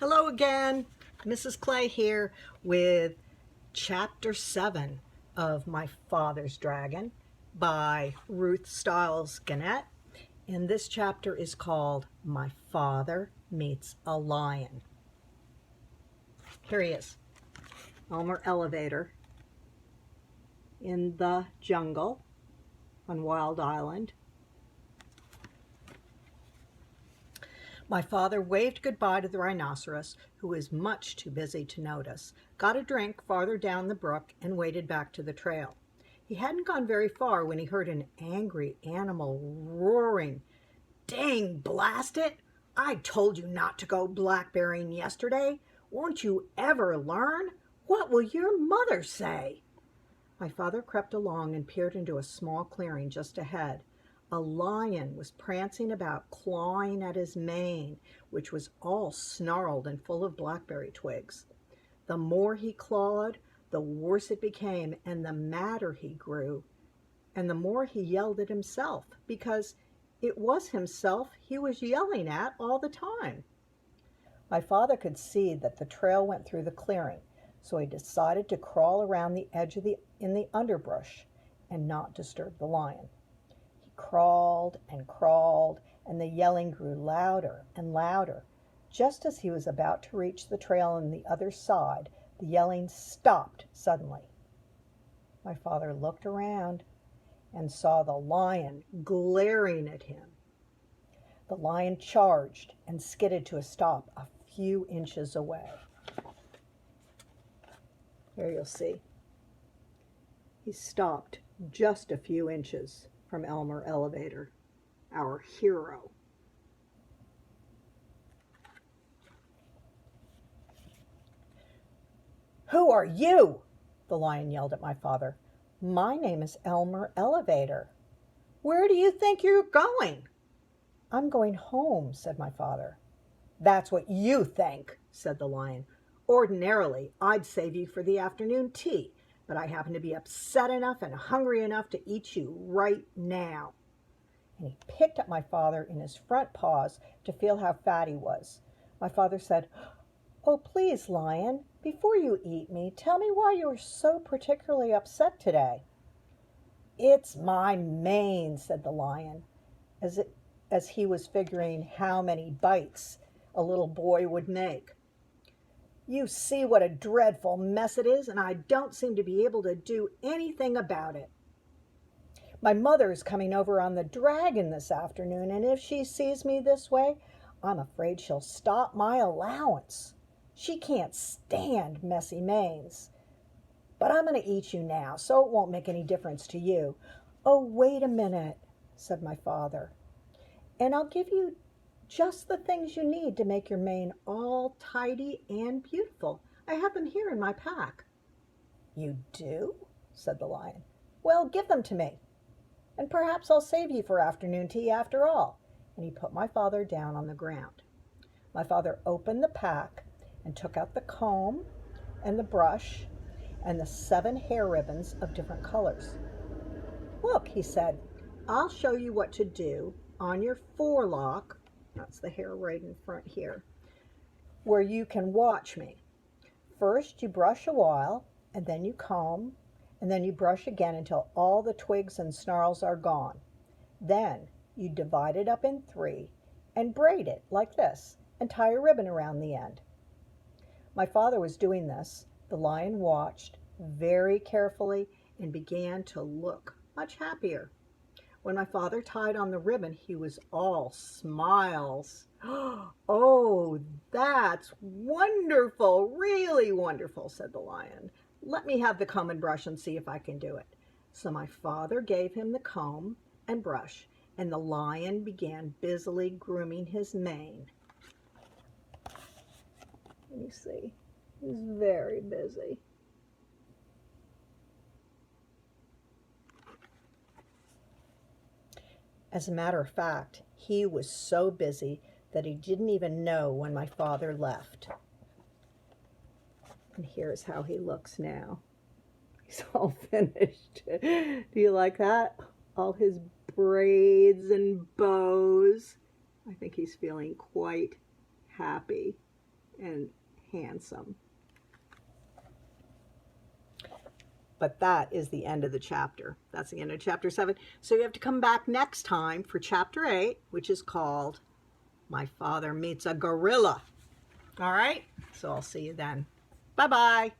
Hello again, Mrs. Clay here with Chapter 7 of My Father's Dragon by Ruth Stiles. And this chapter is called My Father Meets a Lion. Here he is, Elmer Elevator in the jungle on Wild Island. My father waved goodbye to the rhinoceros, who was much too busy to notice, got a drink farther down the brook, and waded back to the trail. He hadn't gone very far when he heard an angry animal roaring. "Dang, blast it! I told you not to go blackberrying yesterday. Won't you ever learn? What will your mother say?" My father crept along and peered into a small clearing just ahead. A lion was prancing about, clawing at his mane, which was all snarled and full of blackberry twigs. The more he clawed, the worse it became, and the madder he grew, and the more he yelled at himself, because it was himself he was yelling at all the time. My father could see that the trail went through the clearing, so he decided to crawl around the edge in the underbrush and not disturb the lion. Crawled, and the yelling grew louder and louder. Just as he was about to reach the trail on the other side, the yelling stopped suddenly. My father looked around and saw the lion glaring at him. The lion charged and skidded to a stop a few inches away. Here you'll see. He stopped just a few inches from Elmer Elevator, our hero. "Who are you?" the lion yelled at my father. "My name is Elmer Elevator." "Where do you think you're going?" "I'm going home," said my father. "That's what you think," said the lion. "Ordinarily, I'd save you for the afternoon tea, but I happen to be upset enough and hungry enough to eat you right now." And he picked up my father in his front paws to feel how fat he was. My father said, "Oh, please, lion, before you eat me, tell me why you are so particularly upset today." "It's my mane," said the lion, as he was figuring how many bites a little boy would make. "You see what a dreadful mess it is, and I don't seem to be able to do anything about it. My mother is coming over on the dragon this afternoon, and if she sees me this way, I'm afraid she'll stop my allowance. She can't stand messy manes. But I'm going to eat you now, so it won't make any difference to you." "Oh, wait a minute," said my father, "and I'll give you just the things you need to make your mane all tidy and beautiful. I have them here in my pack." "You do?" said the lion. "Well, give them to me, and perhaps I'll save you for afternoon tea after all." And he put my father down on the ground. My father opened the pack and took out the comb and the brush and the 7 hair ribbons of different colors. "Look," he said, "I'll show you what to do on your forelock," that's the hair right in front here, "where you can watch me. First you brush a while, and then you comb, and then you brush again until all the twigs and snarls are gone. Then you divide it up in 3 and braid it like this and tie a ribbon around the end." My father was doing this. The lion watched very carefully and began to look much happier. When my father tied on the ribbon, he was all smiles. "Oh, that's wonderful, really wonderful," said the lion. "Let me have the comb and brush and see if I can do it." So my father gave him the comb and brush, and the lion began busily grooming his mane. Let me see. He's very busy. As a matter of fact, he was so busy that he didn't even know when my father left. And here's how he looks now. He's all finished. Do you like that? All his braids and bows. I think he's feeling quite happy. and handsome. But that is the end of the chapter. That's the end of chapter 7. So you have to come back next time for chapter 8, which is called My Father Meets a Gorilla. All right? So I'll see you then. Bye-bye.